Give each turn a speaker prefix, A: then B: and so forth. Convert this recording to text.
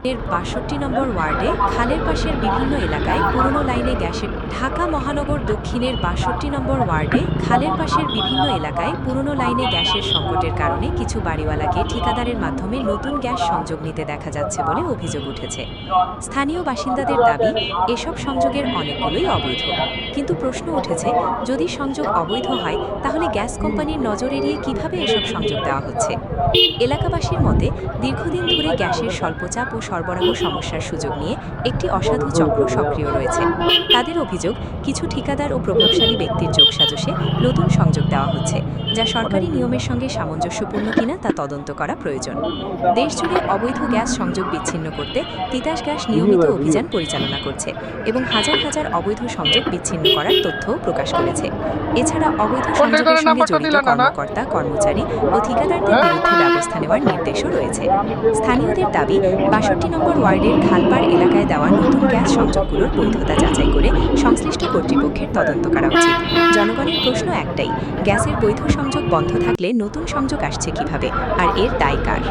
A: এর ৬২ নম্বর ওয়ার্ডে খালের পাশের বিভিন্ন এলাকায় পুরনো লাইনে গ্যাসের ঢাকা মহানগর দক্ষিণের ৬২ নম্বর ওয়ার্ডে খালের পাশের বিভিন্ন এলাকায় পুরনো লাইনে গ্যাসের সংকটের কারণে কিছু বাড়িওয়ালাকে ঠিকাদারের মাধ্যমে নতুন গ্যাস সংযোগ নিতে দেখা যাচ্ছে বলে অভিযোগ উঠেছে। স্থানীয় বাসিন্দাদের দাবি, এসব সংযোগের অনেকগুলোই অবৈধ। কিন্তু প্রশ্ন উঠেছে, যদি সংযোগ অবৈধ হয় তাহলে গ্যাস কোম্পানির নজর এড়িয়ে কিভাবে এসব সংযোগ দেওয়া হচ্ছে? এলাকাবাসীর মতে, দীর্ঘদিন ধরে গ্যাসের স্বল্পচাপ ও সরবরাহ সমস্যার সুযোগ নিয়ে একটি অসাধু চক্র সক্রিয় রয়েছে। তাদের অভিযোগ, কিছু ঠিকাদার ও প্রভাবশালী ব্যক্তির যোগসাজশে নতুন সংযোগ দেওয়া হচ্ছে, যা সরকারি নিয়মের সঙ্গে সামঞ্জস্যপূর্ণ কিনা তা তদন্ত করা প্রয়োজন। দেশজুড়ে অবৈধ গ্যাস সংযোগ বিচ্ছিন্ন করতে তিতাস গ্যাস নিয়মিত অভিযান পরিচালনা করছে এবং হাজার হাজার অবৈধ সংযোগ বিচ্ছিন্ন করার তথ্যও প্রকাশ করেছে। এছাড়া অবৈধ সংযোগের সঙ্গে জড়িত কর্মকর্তা, কর্মচারী ও ঠিকাদারদের বিরুদ্ধে ব্যবস্থা নেওয়ার নির্দেশও রয়েছে। স্থানীয়দের দাবি, ৬২ নম্বর ওয়ার্ডের খালপাড় এলাকায় দেওয়া নতুন গ্যাস সংযোগগুলোর বৈধতা যাচাই করে সংশ্লিষ্ট কর্তৃপক্ষের তদন্ত করা উচিত। জনগণের প্রশ্ন একটাই, গ্যাসের বৈধ সংযোগ বন্ধ থাকলে নতুন সংযোগ আসছে কিভাবে, আর এর দায় কার?